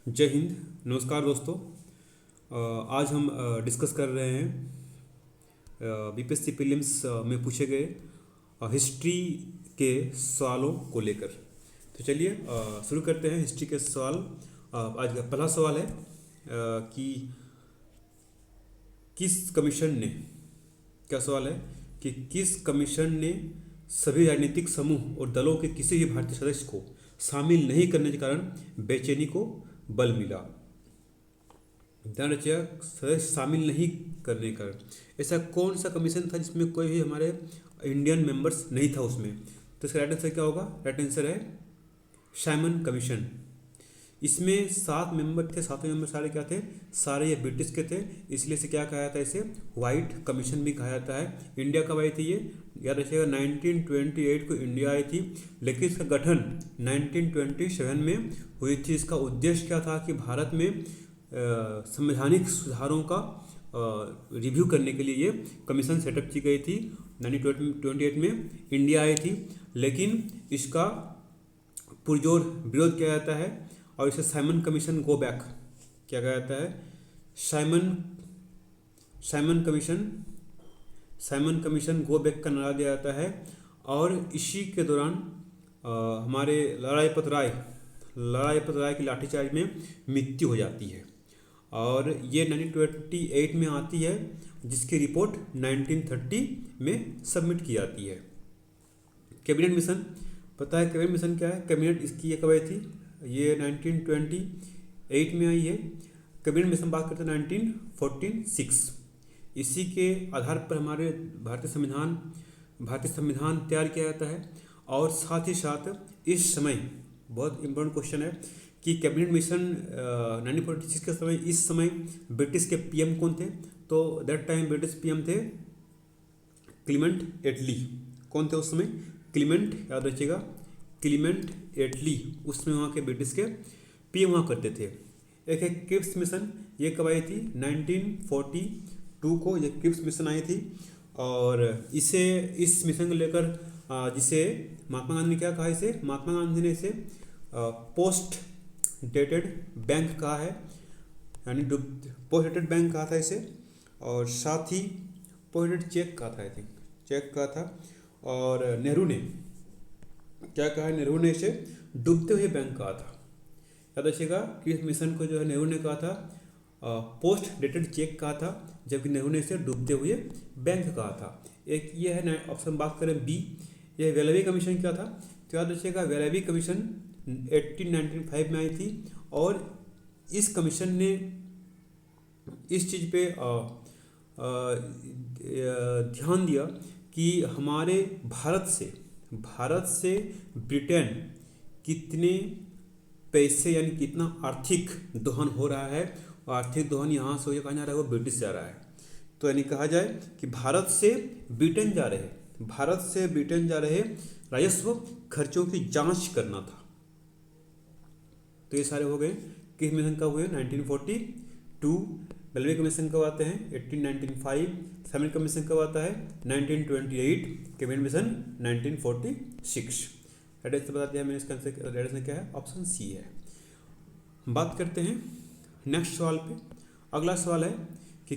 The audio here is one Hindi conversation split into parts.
जय हिंद। नमस्कार दोस्तों। आज हम डिस्कस कर रहे हैं बीपीएससी प्रीलिम्स में पूछे गए हिस्ट्री के सवालों को लेकर। तो चलिए शुरू करते हैं हिस्ट्री के सवाल। आज का पहला सवाल है कि किस कमीशन ने, क्या सवाल है कि किस कमीशन ने सभी राजनीतिक समूह और दलों के किसी भी भारतीय सदस्य को शामिल नहीं करने के कारण बेचैनी को बल मिला। ध्यान रखिएगा, सदस्य शामिल नहीं करने का ऐसा कौन सा कमीशन था जिसमें कोई भी हमारे इंडियन मेंबर्स नहीं था उसमें। तो इसका राइट आंसर क्या होगा? राइट आंसर है साइमन कमीशन। इसमें 7 मेंबर थे, 7 मेंबर सारे क्या थे? सारे ये ब्रिटिश के थे, इसलिए से क्या कहा जाता है? इसे वाइट कमीशन भी कहा जाता है। इंडिया कब आई थी? ये याद रखिएगा 1928 को इंडिया आई थी, लेकिन इसका गठन 1927 में हुई थी। इसका उद्देश्य क्या था कि भारत में संवैधानिक सुधारों का रिव्यू करने के लिए ये कमीशन सेटअप की गई थी। 1928 में इंडिया आई थी, लेकिन इसका पुरजोर विरोध किया जाता है और इसे साइमन कमीशन गो बैक क्या कहा जाता है? साइमन कमीशन गो बैक का नारा दिया जाता है। और इसी के दौरान हमारे लालापत राय की लाठीचार्ज में मृत्यु हो जाती है और ये 1928 में आती है, जिसकी रिपोर्ट 1930 में सबमिट की जाती है। कैबिनेट मिशन, पता है कैबिनेट मिशन क्या है? कैबिनेट इसकी ये कब आई थी? ये 1928 में आई है। कैबिनेट मिशन बात करते हैं 1946। इसी के आधार पर हमारे भारतीय संविधान तैयार किया जाता है। और साथ ही साथ इस समय बहुत इम्पोर्टेंट क्वेश्चन है कि कैबिनेट मिशन 1946 के समय, इस समय ब्रिटिश के पीएम कौन थे? तो दैट टाइम ब्रिटिश पीएम थे क्लीमेंट एटली। कौन थे उस समय? क्लीमेंट, याद रखिएगा क्लीमेंट एटली उस समय वहाँ के ब्रिटिश के पीएम हुआ करते थे। एक है क्रिप्स मिशन, ये कब आई थी? 1942 को ये क्रिप्स मिशन आई थी। और इस मिशन को लेकर जिसे महात्मा गांधी ने क्या कहा? इसे महात्मा गांधी ने इसे पोस्ट डेटेड बैंक कहा है, यानी पोस्ट डेटेड बैंक कहा था इसे। और साथ ही पोस्ट डेटेड चेक कहा था, आई थिंक चेक कहा था। और नेहरू ने क्या कहा है? नेहरू ने इसे डूबते हुए बैंक कहा था। याद रखिएगा कि इस मिशन को जो है नेहरू ने कहा था पोस्ट डेटेड चेक कहा था, जबकि नेहरू ने इसे डूबते हुए बैंक कहा था। एक ये है ऑप्शन, बात करें बी, यह वेलवी कमीशन क्या था? तो याद रखिएगा वेलवी कमीशन 1895 में आई थी। और इस कमीशन ने इस चीज़ पे ध्यान दिया कि हमारे भारत से ब्रिटेन कितने पैसे यानी कितना आर्थिक दोहन हो रहा है। आर्थिक दोहन यहाँ से कहाँ जा रहा है? वो ब्रिटिश जा रहा है। तो यानी कहा जाए कि भारत से ब्रिटेन जा रहे राजस्व खर्चों की जांच करना था। तो ये सारे हो गए। किस मिशन कब हुए? 1942। वेलवी कमीशन कब आते हैं? 1895। साइमन कमीशन कब आता है? 1928। Cabinet mission 1946। राइट आंसर बता दिया मैंने। इसका आंसर राइट आंसर क्या है? ऑप्शन सी है। बात करते हैं नेक्स्ट सवाल पे। अगला सवाल है कि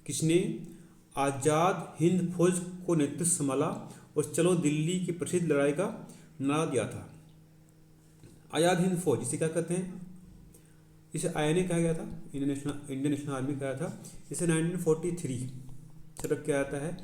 किसने आज़ाद हिंद फौज को नेतृत्व संभाला और चलो दिल्ली की प्रसिद्ध लड़ाई का नारा दिया था? आज़ाद हिंद फौज, इसे क्या कहते हैं? इसे आईएनए कहा गया था, इंडियन नेशनल आर्मी कहा था। इसे 1943 सेटअप किया जाता है।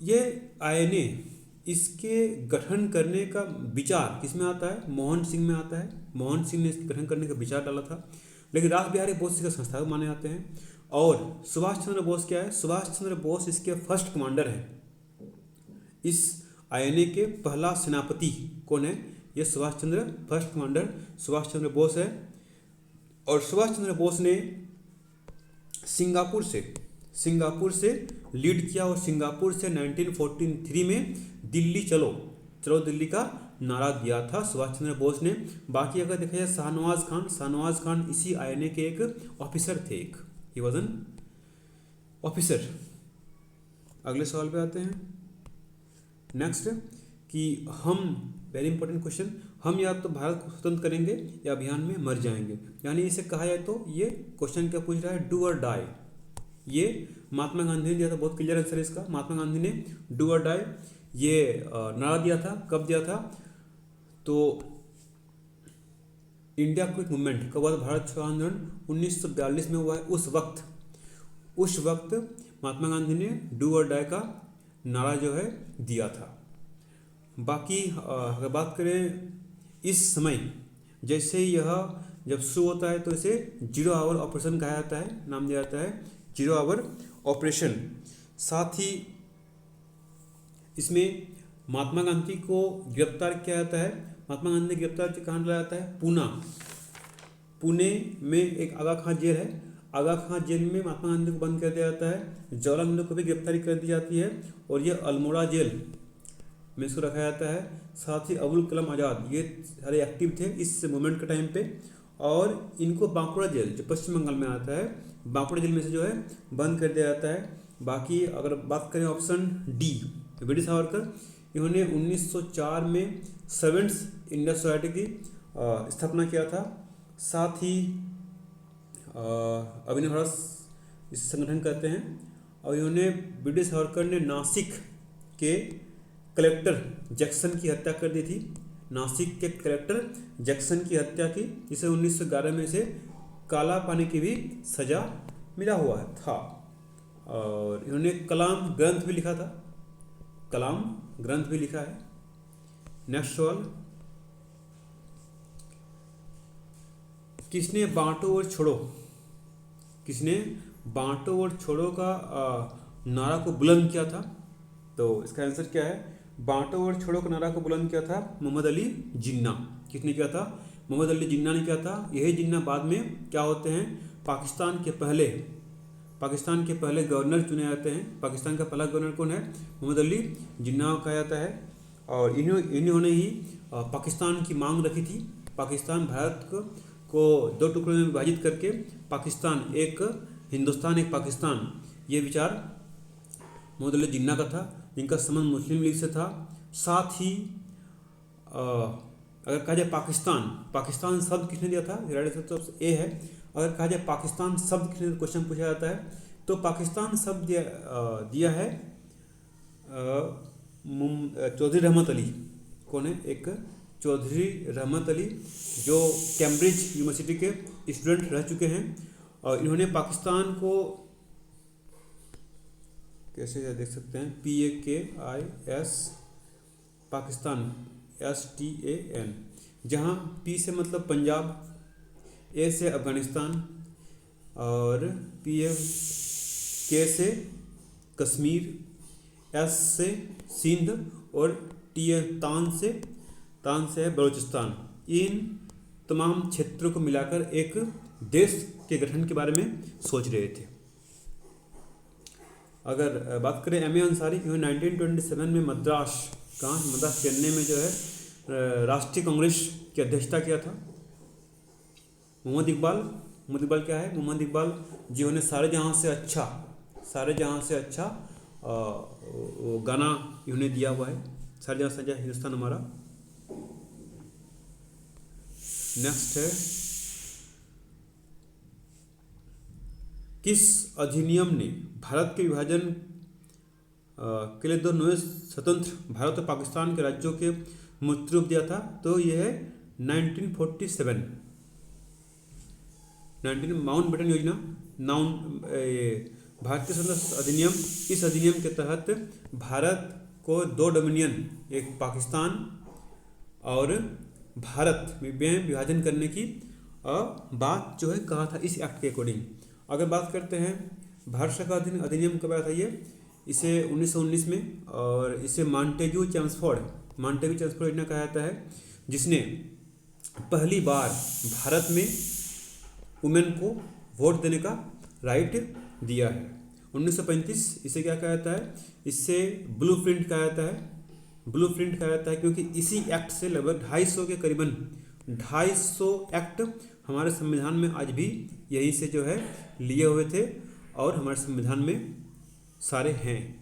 ये आईएनए, इसके गठन करने का विचार किसमें आता है? मोहन सिंह में आता है। मोहन सिंह ने इसके गठन करने का विचार डाला था, लेकिन रास बिहारी बोस इसके संस्थापक माने जाते हैं। और सुभाष चंद्र बोस क्या है? सुभाष चंद्र बोस इसके फर्स्ट कमांडर हैं। इस आईएनए के पहला सेनापति कौन है? ये सुभाष चंद्र, फर्स्ट कमांडर सुभाष चंद्र बोस है। और सुभाष चंद्र बोस ने सिंगापुर से लीड किया और सिंगापुर से 1943 में दिल्ली चलो दिल्ली का नारा दिया था सुभाष चंद्र बोस ने। बाकी अगर देखा जाए शाहनवाज खान इसी आईएनए के एक ऑफिसर थे, ही वाज एन ऑफिसर। अगले सवाल पे आते हैं नेक्स्ट कि हम, वेरी इंपॉर्टेंट क्वेश्चन, हम या तो भारत को स्वतंत्र करेंगे या अभियान में मर जाएंगे। यानी इसे कहा जाए तो ये क्वेश्चन क्या पूछ रहा है, डू और डाई। ये महात्मा गांधी ने दिया था, बहुत क्लियर आंसर इसका। महात्मा गांधी ने डू और डाई ये नारा दिया था। कब दिया था, तो इंडिया क्विट मूवमेंट कब हुआ था, भारत छोड़ो आंदोलन 1942 में हुआ है। उस वक्त महात्मा गांधी ने डू और डाई का नारा जो है दिया था। बाकी अगर बात करें इस समय, जैसे यह जब शुरू होता है तो इसे 0 आवर ऑपरेशन कहा जाता है, नाम दिया जाता है 0 आवर ऑपरेशन। साथ ही इसमें महात्मा गांधी को गिरफ्तार किया जाता है। महात्मा गांधी ने गिरफ्तार कहाँ लाया जाता है, पुणे में एक आगा खां जेल है। आगा खां जेल में महात्मा गांधी को बंद कर दिया जाता है। जवाहरलाल नेहरू को भी गिरफ्तारी कर दी जाती है और ये अल्मोड़ा जेल में इसको रखा जाता है। साथ ही अबुल कलाम आज़ाद ये सारे एक्टिव थे इस मूवमेंट के टाइम पे, और इनको बांकुड़ा जेल जो पश्चिम बंगाल में आता है, बांकुड़ा जेल में से जो है बंद कर दिया जाता है। बाकी अगर बात करें option D, V D Savarkar, इन्होंने 1904 में सर्वेंट्स इंडिया सोसाइटी की स्थापना किया था। साथ ही अभिनव भारत इस संगठन कहते हैं। और इन्होंने वी डी सावरकर ने नासिक के कलेक्टर जैक्सन की हत्या कर दी थी। नासिक के कलेक्टर जैक्सन की हत्या की, जिसे 1911 में से काला पानी की भी सजा मिला हुआ था। और इन्होंने कलाम ग्रंथ भी लिखा था, कलाम ग्रंथ भी लिखा है। नेक्स्ट सवाल, किसने बांटो और छोड़ो, किसने बांटो और छोड़ो का नारा को बुलंद किया था, तो इसका आंसर क्या है, बांटो और छोड़ो का नारा को बुलंद किया था मोहम्मद अली जिन्ना। किसने किया था, मोहम्मद अली जिन्ना ने किया था। यही जिन्ना बाद में क्या होते हैं, पाकिस्तान के पहले गवर्नर चुने जाते हैं। पाकिस्तान का पहला गवर्नर कौन है, मोहम्मद अली जिन्ना कहा जाता है। और इन्होंने ही पाकिस्तान की मांग रखी थी। पाकिस्तान भारत को 2 टुकड़ों में विभाजित करके पाकिस्तान, एक हिंदुस्तान एक पाकिस्तान, ये विचार मोहम्मद अली जिन्ना का था, जिनका संबंध मुस्लिम लीग से था। साथ ही अगर कहा जाए पाकिस्तान शब्द किसने दिया था, राइट ए है। अगर कहा जाए पाकिस्तान शब्द किसने, क्वेश्चन पूछा जाता है, तो पाकिस्तान शब्द दिया है चौधरी रहमत अली। कौन है, एक चौधरी रहमत अली जो कैम्ब्रिज यूनिवर्सिटी के स्टूडेंट रह चुके हैं। और इन्होंने पाकिस्तान को कैसे देख सकते हैं, PAKIS पाकिस्तान STAN, जहाँ P से मतलब पंजाब, A से अफगानिस्तान, और K से कश्मीर, S से सिंध, और तान से है बलूचिस्तान। इन तमाम क्षेत्रों को मिलाकर एक देश के गठन के बारे में सोच रहे थे। अगर बात करें M.A. अंसारी, इन्होंने 1927 में मद्रास चेन्नई में जो है राष्ट्रीय कांग्रेस की अध्यक्षता किया था। मोहम्मद इकबाल क्या है, मोहम्मद इकबाल जिन्होंने सारे जहाँ से अच्छा गाना इन्होंने दिया हुआ है, सारे जहाँ से अच्छा हिंदुस्तान हमारा। नेक्स्ट है, किस अधिनियम ने भारत के विभाजन के लिए 2 नए स्वतंत्र भारत और पाकिस्तान के राज्यों के मूर्त रूप दिया था, तो यह है 1947 माउंटबेटन योजना, भारतीय स्वतंत्रता अधिनियम। इस अधिनियम के तहत भारत को 2 डोमिनियन, एक पाकिस्तान और भारत में विभाजन करने की बात जो है कहा था इस एक्ट के अकॉर्डिंग। अगर बात करते हैं भारत सरकार अधिनियम कब आया था, ये इसे 1919 में, और इसे मॉन्टेग्यू चेम्सफोर्ड योजना कहा जाता है, जिसने पहली बार भारत में वुमेन को वोट देने का राइट दिया है। 1935 इसे क्या कहा जाता है, इससे ब्लूप्रिंट कहा जाता है, क्योंकि इसी एक्ट से लगभग 250 के करीबन 250 एक्ट हमारे संविधान में आज भी यहीं से जो है लिए हुए थे और हमारे संविधान में सारे हैं,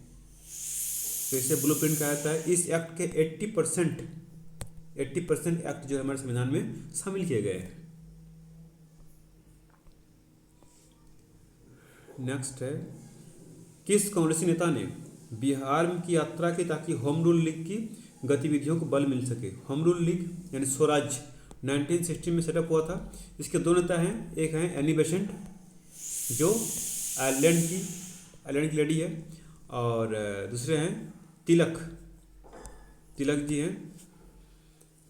तो इसे ब्लूप्रिंट कहा जाता है। इस एक्ट के 80% एक्ट जो है हमारे संविधान में शामिल किए गए हैं। नेक्स्ट है, किस कांग्रेसी नेता ने बिहार की यात्रा की ताकि होम रूल लीग की गतिविधियों को बल मिल सके? होम रूल लीग यानी स्वराज 1960 में सेटअप हुआ था। इसके दो नेता हैं, एक हैं एनी बेसेंट जो आयरलैंड की लेडी है, और दूसरे हैं तिलक जी हैं।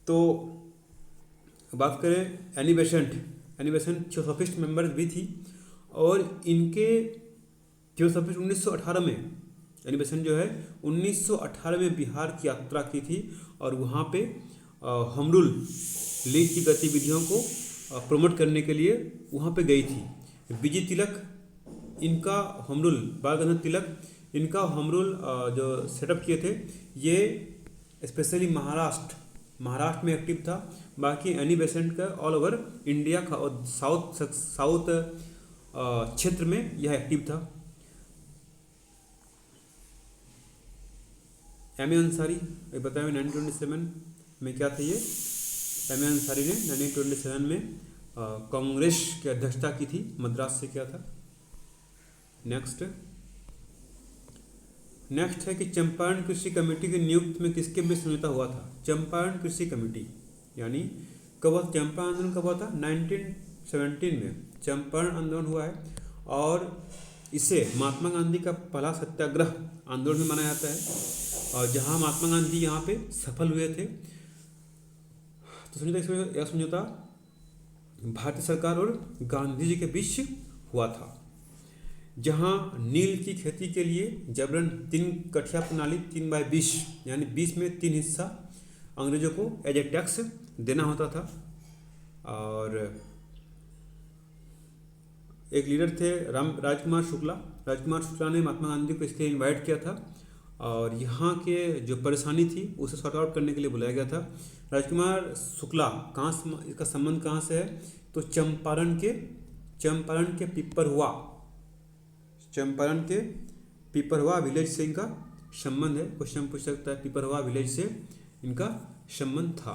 तो बात करें एनी बेसेंट थियोसॉफिस्ट मेंबर भी थी, और इनके थियोसॉफिस्ट 1918 में एनी बेसेंट जो है 1918 में बिहार की यात्रा की थी, और वहाँ पे होम रूल लीग की गतिविधियों को प्रमोट करने के लिए वहाँ पे गई थी। बीजी तिलक इनका होम रूल, बाल गंगाधर तिलक इनका होम रूल जो सेटअप किए थे, ये स्पेशली महाराष्ट्र में एक्टिव था। बाकी एनी बेसेंट का ऑल ओवर इंडिया का और साउथ क्षेत्र में यह एक्टिव था। एम.ए. अंसारी बताया 1927 में क्या था ये? एम.ए. अंसारी ने 1927 में कांग्रेस की अध्यक्षता की थी, मद्रास से किया था। नेक्स्ट है कि चंपारण कृषि कमेटी की नियुक्ति में किसके बीच समझौता हुआ था? चंपारण कृषि कमेटी यानी कब चंपारण आंदोलन कब हुआ था? 1917 में चंपारण आंदोलन हुआ है, और इसे महात्मा गांधी का पहला सत्याग्रह आंदोलन में माना जाता है, और जहां महात्मा गांधी यहाँ पे सफल हुए थे। तो समझौता, यह समझौता भारतीय सरकार और गांधी जी के बीच हुआ था, जहां नील की खेती के लिए जबरन 3 कठिया प्रणाली 3/20 यानी 20 में 3 हिस्सा अंग्रेजों को एज ए टैक्स देना होता था। और एक लीडर थे राजकुमार शुक्ला ने महात्मा गांधी को इसके इनवाइट किया था, और यहाँ के जो परेशानी थी उसे सॉर्ट आउट करने के लिए बुलाया गया था। राजकुमार शुक्ला इसका संबंध कहाँ से है? तो चंपारण के पिपरहुआ विलेज से इनका संबंध है। क्वेश्चन पूछ सकता है, पिपरहुआ विलेज से इनका संबंध था।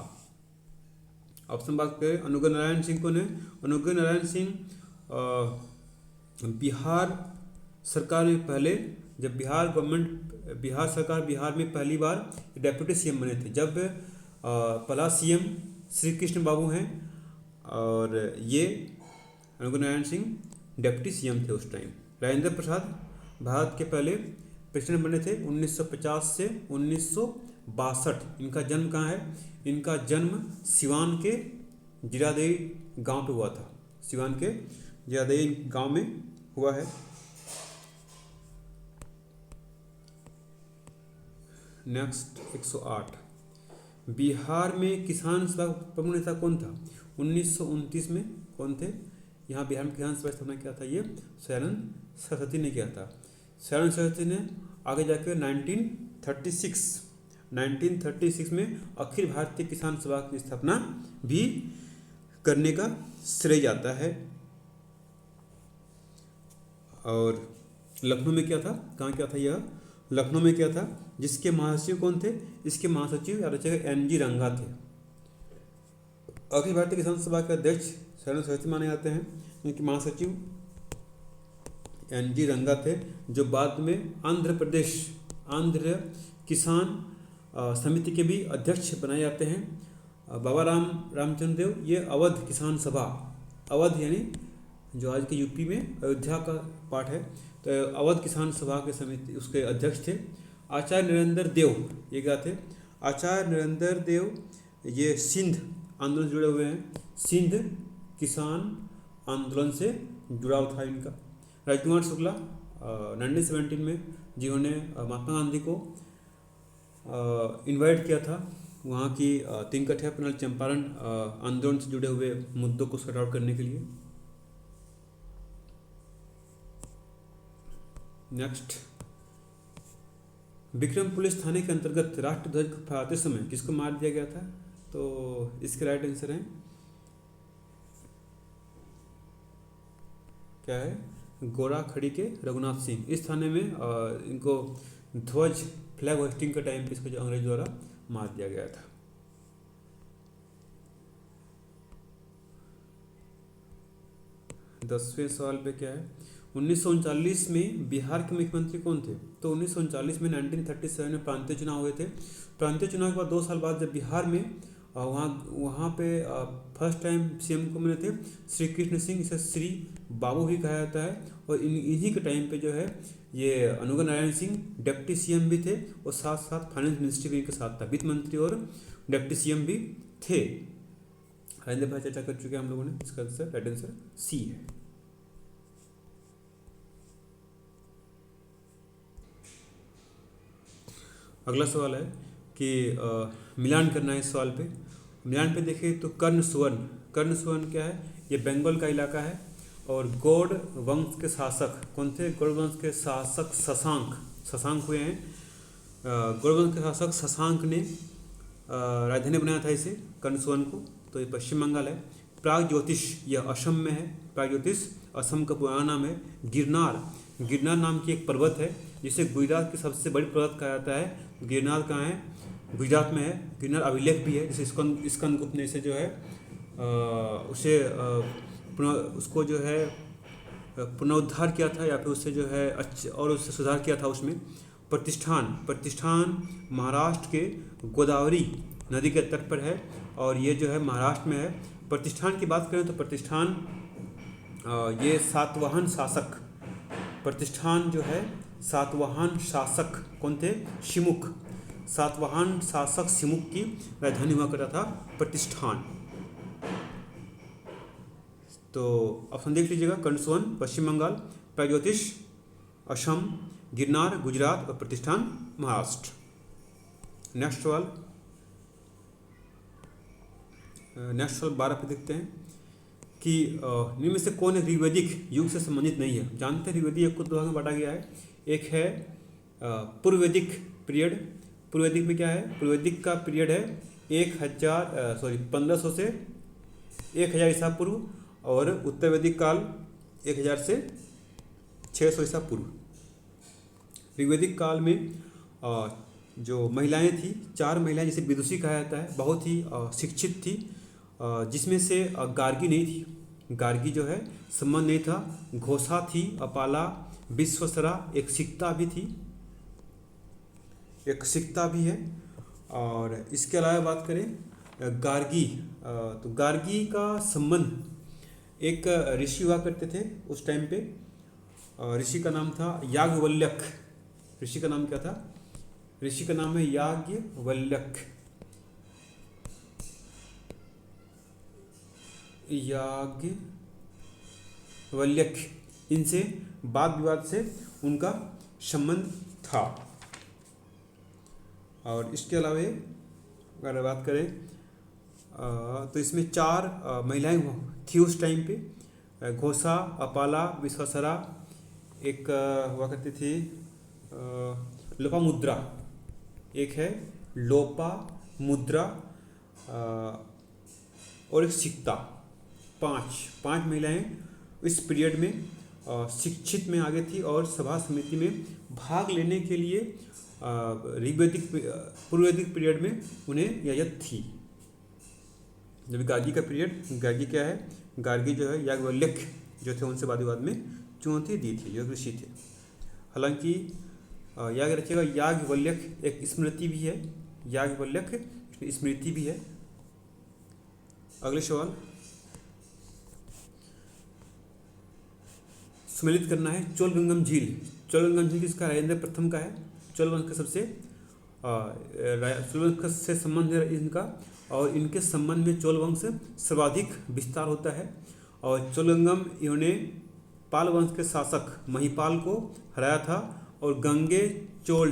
ऑप्शन बात करें अनुग्रह नारायण सिंह को ने, अनुग्रह नारायण सिंह बिहार सरकार में पहले, जब बिहार सरकार बिहार में पहली बार डेप्यूटी सीएम बने थे, जब पहला सीएम श्री कृष्ण बाबू हैं, और ये अनुग्रह नारायण सिंह डेप्यूटी सीएम थे उस टाइम। राजेंद्र प्रसाद भारत के पहले प्रेसिडेंट बने थे 1950 से 1962। इनका जन्म कहाँ है? इनका जन्म सिवान के जीरादेई गांव पे हुआ था, सिवान के जीरादेई गांव में हुआ है। नेक्स्ट 108, बिहार में किसान सभा प्रमुख नेता कौन था? 1929 में कौन थे? यहाँ बिहार में किसान सभा स्थापना किया था, ये सयानंद सरस्वती ने किया था। सयानंद सरस्वती ने आगे जाकर 1936 में अखिल भारतीय किसान सभा की स्थापना भी करने का श्रेय जाता है। और लखनऊ में क्या था? कहाँ क्या था? यह लखनऊ में क्या था? जिसके महासचिव कौन थे? इसके महासचिव याद रखिएगा NG रंगा थे। अखिल भारतीय किसान सभा के अध्यक्ष सयानंद सरस्वती माने जाते हैं, उनके महासचिव NG रंगा थे, जो बाद में आंध्र किसान समिति के भी अध्यक्ष बनाए जाते हैं। बाबा रामचंद्र देव ये अवध किसान सभा, अवध यानी जो आज के यूपी में अयोध्या का पार्ट है, तो अवध किसान सभा के समिति उसके अध्यक्ष थे। आचार्य नरेंद्र देव ये क्या थे? आचार्य नरेंद्र देव ये सिंध आंदोलन से जुड़े हुए हैं, सिंध किसान आंदोलन से जुड़ाव था इनका। राजकुमार शुक्ला 1917 में जिन्होंने महात्मा गांधी को इनवाइट किया था वहाँ की 3 कठिया प्रणाली चंपारण आंदोलन से जुड़े हुए मुद्दों को सॉर्ट आउट करने के लिए। नेक्स्ट, विक्रम पुलिस थाने के अंतर्गत राष्ट्रध्वज को फहराते समय किसको मार दिया गया था? तो इसके राइट आंसर है क्या है? गोरा खड़ी के रघुनाथ सिंह। इस थाने में इनको ध्वज फ्लैग होस्टिंग के टाइम पे इसको जो अंग्रेज द्वारा मार दिया गया था। 10वें सवाल पे क्या है, 1939 में बिहार के मुख्यमंत्री कौन थे? तो 1939 में 1937 में प्रांतीय चुनाव हुए थे। प्रांतीय चुनाव के बाद 2 साल बाद जब बिहार में वहाँ वहाँ पे फर्स्ट टाइम सीएम को मिले थे श्री कृष्ण सिंह, इसे श्री बाबू भी कहा जाता है। और इन्हीं के टाइम पे जो है ये अनुग्रह नारायण सिंह डिप्टी सीएम भी थे और साथ साथ फाइनेंस मिनिस्ट्री भी इनके साथ था, वित्त मंत्री और डिप्टी सीएम भी थे। आइंदे पर चर्चा कर चुके हैं हम लोगों ने, इसका आंसर राइट आंसर सी है। अगला सवाल है कि मिलान करना है इस सवाल पे। मिलान पे देखें तो कर्ण सुवर्ण क्या है? ये बंगाल का इलाका है। और गौड़ वंश के शासक कौन थे? गौड़ वंश के शासक शशांक हुए हैं। गौड़ वंश के शासक शशांक ने राजधानी बनाया था इसे कर्ण सुवर्ण को। तो ये पश्चिम बंगाल है। प्रागज्योतिष यह असम में है। प्रागज्योतिष असम का पुराना नाम है। गिरनार नाम की एक पर्वत है जिसे गुजरात की सबसे बड़ी पर्वत कहा जाता है। गिरनार कहाँ है? गुजरात में है। गिरनार अभिलेख भी है, जिसे स्कंदगुप्त ने इसे जो है उसको जो है पुनरुद्धार किया था, या फिर उससे जो है और उससे सुधार किया था उसमें। प्रतिष्ठान महाराष्ट्र के गोदावरी नदी के तट पर है और ये जो है महाराष्ट्र में है। प्रतिष्ठान की बात करें तो प्रतिष्ठान ये सातवाहन शासक, प्रतिष्ठान जो है सातवाहन शासक कौन थे? शिमुख। सातवाहन शासक शिमुख की राजधानी हुआ करता था प्रतिष्ठान। तो ऑप्शन देख लीजिएगा, कर्ण सुवर्ण पश्चिम बंगाल, प्रागज्योतिष असम, गिरनार गुजरात और प्रतिष्ठान महाराष्ट्र। नेक्स्ट सवाल 12 पे देखते हैं कि इनमें से कौन ऋग्वैदिक युग से संबंधित नहीं है? जानते हैं ऋग्वैदिक युग को 2 भाग में बांटा गया है। एक है पूर्ववैदिक पीरियड। पूर्ववैदिक में क्या है? पूर्ववैदिक का पीरियड है 1500 से 1000 ईसा पूर्व, और उत्तर वैदिक काल 1000 से 600 ईसा पूर्व। ऋग्वैदिक काल में जो महिलाएं थी, 4 महिलाएं जिसे विदुषी कहा जाता है, बहुत ही शिक्षित थी, जिसमें से गार्गी नहीं थी। गार्गी जो है संबंध नहीं था। घोषा थी, अपाला, विश्वसरा, एक सिक्ता भी है। और इसके अलावा बात करें गार्गी, तो गार्गी का संबंध एक ऋषि हुआ करते थे उस टाइम पे। ऋषि का नाम था याज्ञवल्क्य। ऋषि का नाम क्या था? ऋषि का नाम है याज्ञवल्क्य। इनसे वाद विवाद से उनका संबंध था। और इसके अलावा अगर बात करें तो इसमें 4 महिलाएं थी उस टाइम पे। घोषा, अपाला, विश्वासरा, एक हुआ करती थी लोपामुद्रा, एक है लोपामुद्रा, और एक सिक्ता। 5 महिलाएं इस पीरियड में शिक्षित में आगे थी और सभा समिति में भाग लेने के लिए पूर्ववैदिक पीरियड में उन्हें इजाज़त थी। जब गार्गी का पीरियड, गार्गी क्या है? गार्गी जो है याज्ञवल्क्य जो थे उनसे वाद विवाद में चुनौती दी थी, जो ऋषि थे। हालांकि याद रखिएगा, याज्ञवल्क्य एक स्मृति भी है। याज्ञवल्क्य स्मृति भी है। अगले सवाल सम्मिलित करना है। चोलगंगम झील किसका? राजेंद्र प्रथम का है। चोल वंश का चोल वंश से संबंध है इनका, और इनके संबंध में चोल वंश सर्वाधिक विस्तार होता है। और चोलगंगम इन्होंने पाल वंश के शासक महिपाल को हराया था और गंगे चोल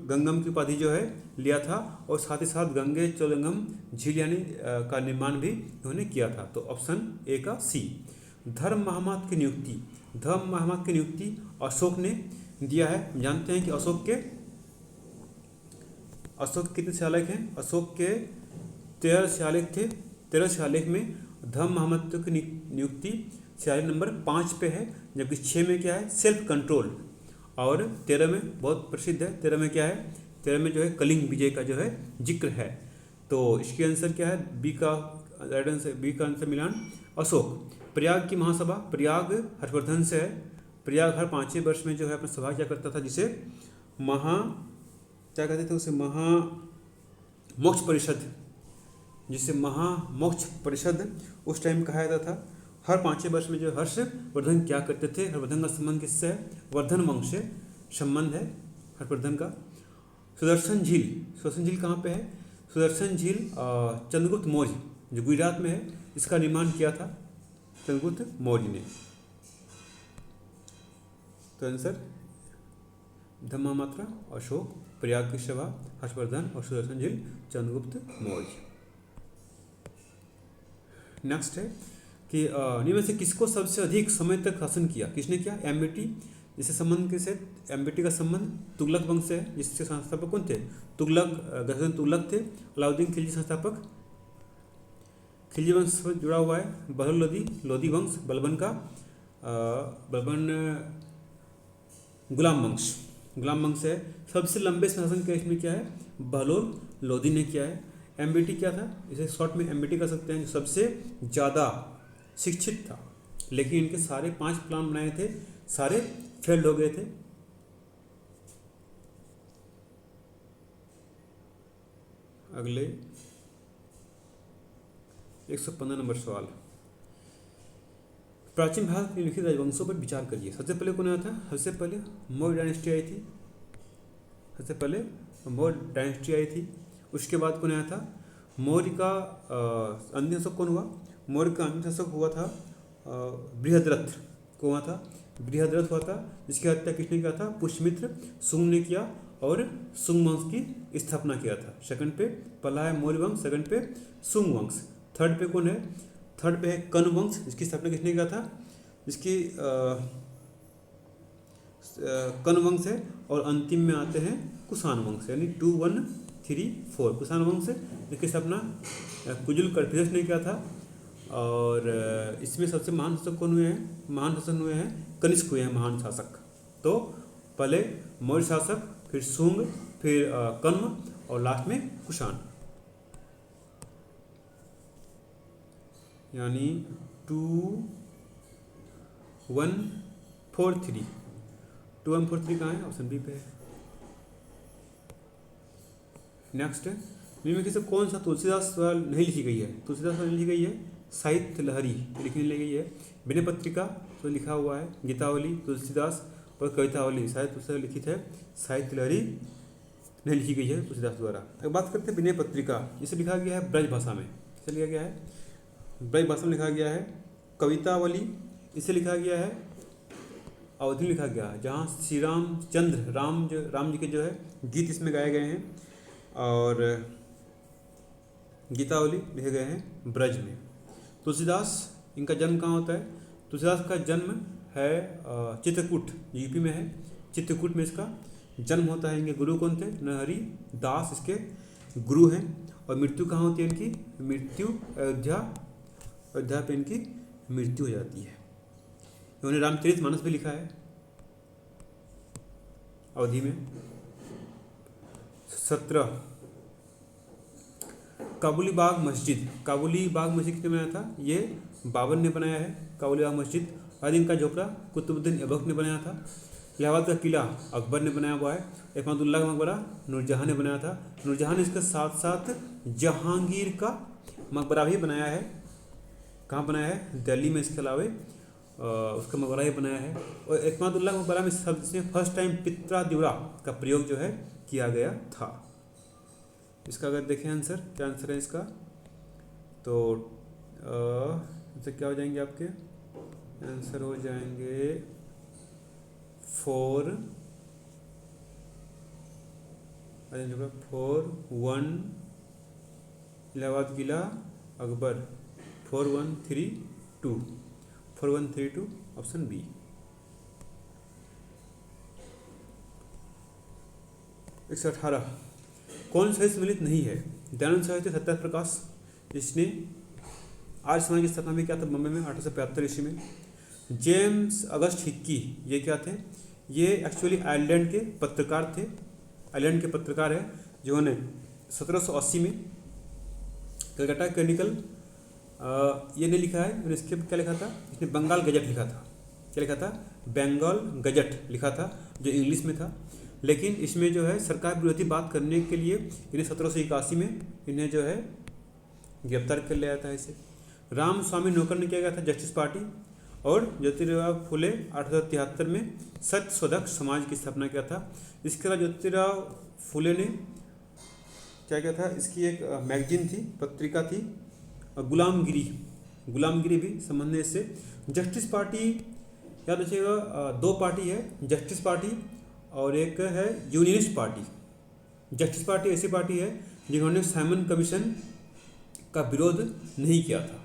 गंगम की उपाधि जो है लिया था, और साथ ही साथ गंगे चोलगंगम झील यानी का निर्माण भी इन्होंने किया था। तो ऑप्शन ए का सी। धर्म महामत की नियुक्ति अशोक ने दिया है। जानते हैं कि अशोक कितने शिलालेख हैं? अशोक के 13 शिलालेख थे। 13 शिलालेख में धर्म महमत्व की नियुक्ति शिलालेख नंबर 5 पे है, जबकि 6 में क्या है? Self control. और 13 में बहुत प्रसिद्ध है। 13 में क्या है? 13 में जो है कलिंग विजय का जो है जिक्र है। तो इसके आंसर क्या है? बी का बी का आंसर मिलान अशोक। प्रयाग की महासभा, प्रयाग हर्षवर्धन से है। प्रयाग हर 5वें वर्ष में जो है अपना सभा क्या करता था, जिसे क्या कहते थे उसे, महामोक्ष परिषद, जिसे महामोक्ष परिषद उस टाइम कहा जाता था। हर 5वें वर्ष में जो हर्षवर्धन क्या करते थे, हर्षवर्धन का संबंध किससे है, वर्धन वंश से संबंध है हर्षवर्धन का। सुदर्शन झील कहाँ पे है, सुदर्शन झील चंद्रगुप्त मौर्य जो गुजरात में है, इसका निर्माण किया था चंद्रगुप्त मौर्य ने। तो आंसर धम्मा मात्रा अशोक, प्रयाग की सभा हर्षवर्धन और सुदर्शन झील चंद्रगुप्त मौर्य। नेक्स्ट है कि निम्न में से किसको सबसे अधिक समय तक शासन किया, किसने किया, एमबीटी। इससे संबंध किससे, एमबीटी का संबंध तुगलक वंश से है, जिसके संस्थापक कौन थे, गजनवीर तुगलक थे। अलाउद्दीन खिलजी संस्थापक, खिलजी वंश से जुड़ा हुआ है। बहलोल लोधी वंश, बलबन गुलाम वंश है। सबसे लंबे शासन का इसमें क्या है, बहलोल लोधी ने किया है। एमबीटी क्या था, इसे शॉर्ट में एमबीटी कर सकते हैं, जो सबसे ज़्यादा शिक्षित था, लेकिन इनके सारे 5 प्लान बनाए थे, सारे फेल्ड हो गए थे। अगले 115 नंबर सवाल, प्राचीन भारत में लिखित राजवंशों पर विचार करिए। सबसे पहले कौन आया था, सबसे पहले मौर्य डायनेस्टी आई थी, सबसे पहले मौर्य डायनेस्टी आई थी। उसके बाद कौन आया था, मौर्य का अंतिम शासक कौन हुआ, मौर्य का अंतिम शासक हुआ था बृहद्रथ, को हुआ था बृहद्रथ हुआ था, जिसकी हत्या किसने किया था, पुष्यमित्र शुंग ने किया और शुंग वंश की स्थापना किया था। सेकंड पे पहला है मौर्य वंश, सेकंड पे शुंग वंश, थर्ड पे कौन है, थर्ड पे है कण्व वंश, जिसकी स्थापना किसने किया था, जिसकी कण्व वंश है। और अंतिम में आते हैं कुषाण वंश, यानी 2, 1, 3, 4 कुषाण वंश, जिसकी स्थापना कुजुल कर्फिदस ने किया था। और इसमें सबसे महान शासक कौन हुए हैं, महान शासक हुए हैं कनिष्क हुए हैं महान शासक। तो पहले मौर्य शासक, फिर शुंग, फिर कण्व और लास्ट में कुषाण, यानी 2, 1, 4, 3 2, 1, 4, 3 कहाँ है, ऑप्शन बी पे है। नेक्स्ट है, निम्न में से कौन सा तुलसीदास द्वारा नहीं लिखी गई है, तुलसीदास द्वारा लिखी गई है साहित्य लहरी लिखने लगी गई है। विनय पत्रिका तो लिखा हुआ है, गीतावली तुलसीदास और कवितावली शायद तुलसीदास लिखित है, साहित्य लहरी नहीं लिखी गई है तुलसीदास द्वारा। अब बात करते हैं विनय पत्रिका, इसे लिखा गया है ब्रज भाषा में, इसे लिखा गया है ब्रज भाषा में लिखा गया है। कवितावली इसे लिखा गया है अवधि में लिखा गया है, जहाँ श्री रामचंद्र राम जी के जो है गीत इसमें गाए गए हैं। और गीतावली लिखे गए हैं ब्रज में। तुलसीदास इनका जन्म कहाँ होता है, तुलसीदास का जन्म है चित्रकूट, यूपी में है, चित्रकूट में इसका जन्म होता है। इनके गुरु कौन थे, नरहरि दास इसके गुरु हैं। और मृत्यु कहाँ होती है इनकी, मृत्यु अयोध्या पे इनकी मृत्यु हो जाती है। इन्होंने रामचरितमानस भी लिखा है अवधि में। 17 काबुली बाग मस्जिद किसने बनाया था, ये बाबर ने बनाया है काबुली बाग मस्जिद। अलाउद्दीन का झोपड़ा कुतुबुद्दीन ऐबक ने बनाया था। इलाहाबाद का किला अकबर ने बनाया हुआ है। अहमदुल्लाह का मकबरा नूरजहाँ ने बनाया था। नूरजहाँ ने इसके साथ साथ जहांगीर का मकबरा भी बनाया है। कहाँ बनाया है, दिल्ली में। इसके अलावा उसका मकबरा ही बनाया है। और अहमदुल्लाह मकबरा में सबसे फर्स्ट टाइम पित्रा दिवरा का प्रयोग जो है किया गया था। इसका अगर देखें आंसर, क्या आंसर है इसका, तो इससे क्या हो जाएंगे आपके आंसर, हो जाएंगे 4, 1 इलाहाबाद किला अकबर, 4132 ऑप्शन बी। एक 18 कौन साहित्य सम्मिलित नहीं है, दयानंद साहित्य सत्याग्रह प्रकाश, जिसने आर्य समाज की स्थापना भी किया था बम्बई में 1875 ईस्वी में। जेम्स अगस्ट हिक्की, ये क्या थे, ये एक्चुअली आयरलैंड के पत्रकार थे, आयरलैंड के पत्रकार हैं, जिन्होंने 1780 में कलकत्ता क्रॉनिकल ये नहीं लिखा है, और इसके क्या लिखा था, इसने बंगाल गजट लिखा था। क्या लिखा था? बंगाल गजट लिखा था, जो इंग्लिश में था। लेकिन इसमें जो है सरकार विरोधी बात करने के लिए इन्हें 1781 में इन्हें जो है गिरफ्तार कर लिया था इसे। राम स्वामी नौकर ने क्या किया था? Justice party. और ज्योतिराव फुले 1873 में सत्यशोधक समाज की स्थापना किया था। इसके अलावा ज्योतिराव फुले ने क्या किया था? इसकी एक मैगजीन थी, पत्रिका थी, गुलामगिरी। गुलामगिरी भी संबंध है इससे। जस्टिस पार्टी याद रखिएगा, दो पार्टी है, जस्टिस पार्टी और एक है यूनियनिस्ट पार्टी। जस्टिस पार्टी ऐसी पार्टी है जिन्होंने साइमन कमीशन का विरोध नहीं किया था,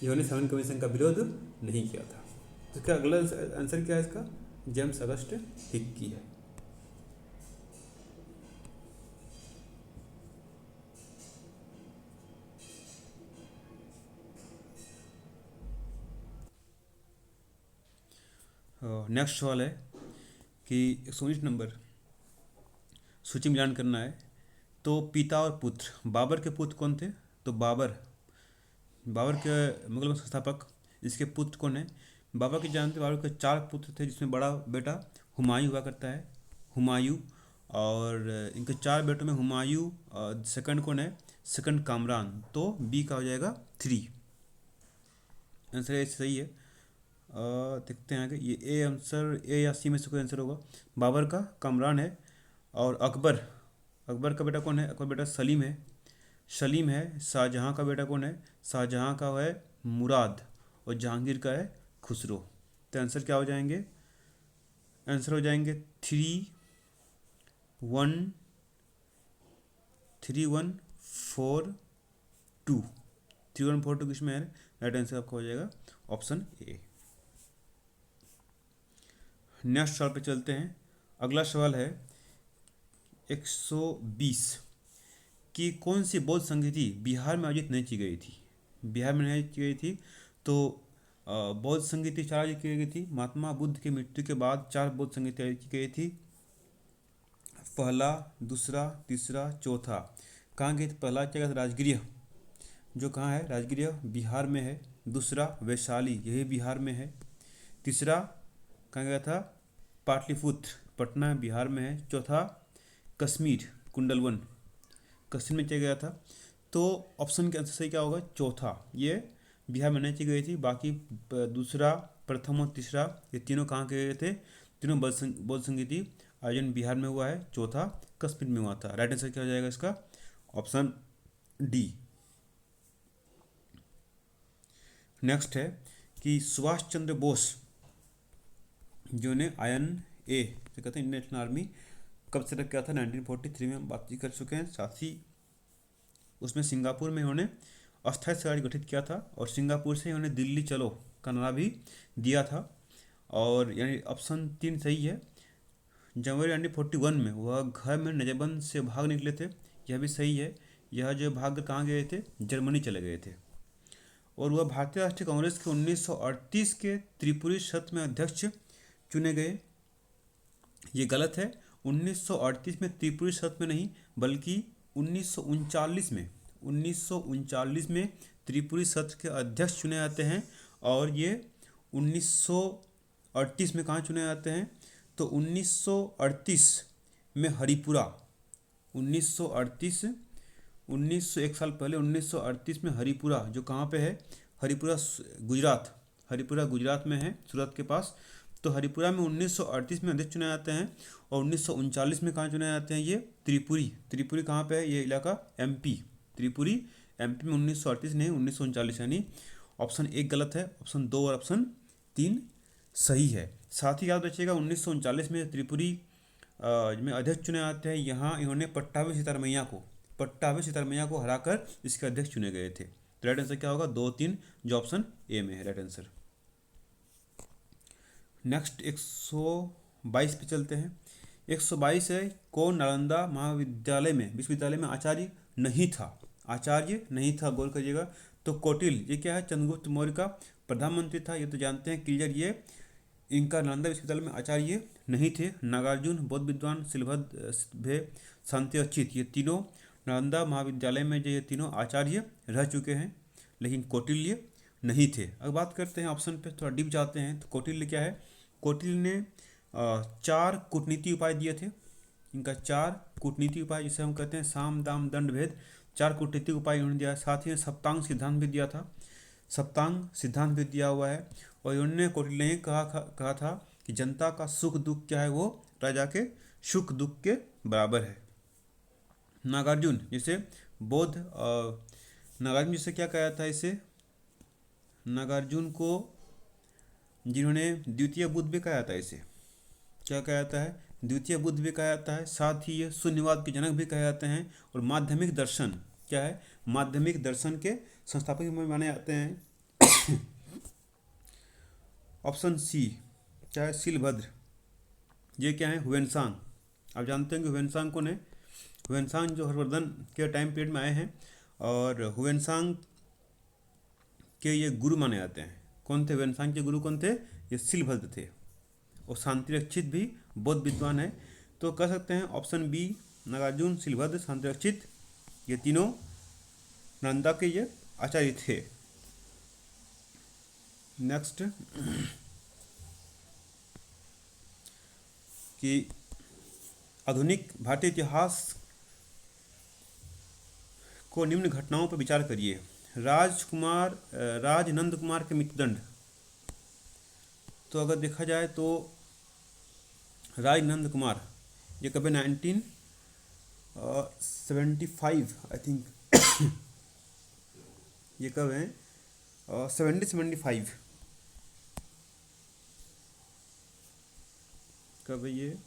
जिन्होंने साइमन कमीशन का विरोध नहीं किया था। तो इसका अगला आंसर क्या है इसका? जेम्स अगस्ट हिक्की है। नेक्स्ट सवाल है कि 119 नंबर, सूची मिलान करना है। तो पिता और पुत्र, बाबर के पुत्र कौन थे? तो बाबर के मुगल वंश संस्थापक, इसके पुत्र कौन है? बाबर के जानते, बाबर के 4 पुत्र थे, जिसमें बड़ा बेटा हुमायूं हुआ करता है, हुमायूं। और इनके 4 बेटों में हुमायूं, सेकंड कौन है? सेकंड कामरान। तो बी का हो जाएगा 3। आंसर ए सही है। देखते हैं आगे, ये ए आंसर, ए या सी में से कोई आंसर होगा। बाबर का कामरान है। और अकबर का बेटा कौन है? अकबर बेटा सलीम है। शाहजहाँ का बेटा कौन है? शाहजहाँ का है मुराद। और जहांगीर का है खुसरो। तो आंसर क्या हो जाएंगे? आंसर हो जाएंगे 3 1 3 1 4 2। 3 1 4 2 किसमें है? राइट आंसर आपका हो जाएगा ऑप्शन ए। नेक्स्ट सवाल पे चलते हैं। अगला सवाल है 120 कि कौन सी बौद्ध संगीति बिहार में आयोजित नहीं की गई थी? बिहार में नहीं की गई थी। तो बौद्ध संगीति 4 आयोजित की गई थी। महात्मा बुद्ध की मृत्यु के बाद 4 बौद्ध संगीति आयोजित की गई थी। पहला, दूसरा, तीसरा, चौथा कहाँ गई थी? पहला क्या गया था? राजगृह, जो कहाँ है? राजगृह बिहार में है। दूसरा वैशाली, यही बिहार में है। तीसरा कहाँ गया था? पाटलिपुत्र, पटना बिहार में है। चौथा कश्मीर, कुंडलवन, कश्मीर में चला गया था। तो ऑप्शन के आंसर सही क्या होगा? चौथा, ये बिहार में नहीं की गई थी। बाकी दूसरा, प्रथम और तीसरा ये तीनों कहाँ के गए थे? तीनों बौद्ध संगीति आयोजन बिहार में हुआ है। चौथा कश्मीर में हुआ था। राइट आंसर क्या हो जाएगा इसका? Option D. नेक्स्ट है कि सुभाष चंद्र बोस जो ने INA जो कहते हैं इंडियन नेशनल आर्मी कब से तक किया था? 1943 में हम बातचीत कर चुके हैं। साथ ही उसमें सिंगापुर में इन्होंने अस्थायी सरकार गठित किया था। और सिंगापुर से इन्होंने दिल्ली चलो का नारा भी दिया था। और यानी ऑप्शन 3 सही है। जनवरी 1941 में वह घर में नजरबंद से भाग निकले थे, यह भी सही है। यह जो भाग कहाँ गए थे? जर्मनी चले गए थे। और वह भारतीय राष्ट्रीय कांग्रेस के 1938 के त्रिपुरी सत्र में अध्यक्ष चुने गए। ये गलत है। 1938 में त्रिपुरी सत्र में नहीं, बल्कि 1939 में त्रिपुरी सत्र के अध्यक्ष चुने जाते हैं। और ये 1938 में कहाँ चुने जाते हैं? तो 1938 में हरिपुरा, एक साल पहले 1938 में हरिपुरा, जो कहाँ पे है? हरिपुरा गुजरात में है, सूरत के पास। तो हरिपुरा में 1938 में अध्यक्ष चुने जाते हैं। और 1939 में कहाँ चुने जाते हैं? ये त्रिपुरी कहाँ पे है? ये इलाका MP, त्रिपुरी MP में 1938 नहीं 1939, यानी ऑप्शन 1 गलत है। ऑप्शन 2 और ऑप्शन 3 सही है। साथ ही याद रखिएगा 1939 में त्रिपुरी में अध्यक्ष चुने जाते हैं। यहाँ इन्होंने पट्टाभी सितारमैया को हराकर इसके अध्यक्ष चुने गए थे। तो राइट आंसर क्या होगा? 2 3, जो ऑप्शन ए में है राइट आंसर। नेक्स्ट 122 पे चलते हैं। 122 है कौन नालंदा विश्वविद्यालय में आचार्य नहीं था? गौर करिएगा। तो कौटिल्य, ये क्या है? चंद्रगुप्त मौर्य का प्रधानमंत्री था, ये तो जानते हैं क्लियर। ये इनका नालंदा विश्वविद्यालय में आचार्य नहीं थे। नागार्जुन, बौद्ध विद्वान, शिलभद्र, शांति अच्युत, ये तीनों नालंदा महाविद्यालय में जो ये तीनों आचार्य रह चुके हैं। लेकिन कौटिल्य नहीं थे। अब बात करते हैं ऑप्शन पे, थोड़ा डीप जाते हैं। तो कौटिल्य क्या है? कौटिल्य ने 4 कूटनीति उपाय दिए थे। इनका 4 कूटनीति उपाय, जिसे हम कहते हैं साम दाम दंड भेद, 4 कूटनीति उपाय उन्होंने दिया। साथ ही सप्तांग सिद्धांत भी दिया था, सप्तांग सिद्धांत भी दिया हुआ है। और उन्होंने कौटिल्य ने कहा था कि जनता का सुख दुख क्या है, वो राजा के सुख दुख के बराबर है। नागार्जुन जिसे बौद्ध नागार्जुन जिसे क्या कहा था, इसे नागार्जुन को जिन्होंने द्वितीय बुद्ध भी कहा जाता है, इसे क्या कहा जाता है? द्वितीय बुद्ध भी कहा जाता है। साथ ही ये शून्यवाद के जनक भी कहे जाते हैं। और माध्यमिक दर्शन क्या है? माध्यमिक दर्शन के संस्थापक में माने जाते हैं। ऑप्शन सी क्या है? शीलभद्र। ये क्या है? हुएनसांग। आप जानते हैं कि हुएनसांग कौन है? हुएनसांग जो हर्षवर्धन के टाइम पीरियड में आए हैं, और हुएनसांग के ये गुरु माने जाते हैं। कौन थे हुएनसांग के गुरु? कौन थे? ये शीलभद्र थे। और शांतिरक्षित भी बौद्ध विद्वान है। तो कह सकते हैं ऑप्शन बी, नागार्जुन, शीलभद्र, शांतिरक्षित, ये तीनों नालंदा के ये आचार्य थे। नेक्स्ट कि आधुनिक भारतीय इतिहास को निम्न घटनाओं पर विचार करिए। राजनंद कुमार के मृत्युदंड। तो अगर देखा जाए तो राजनंद कुमार ये कभी 1975 आई थिंक ये कब है? 75 कब है ये?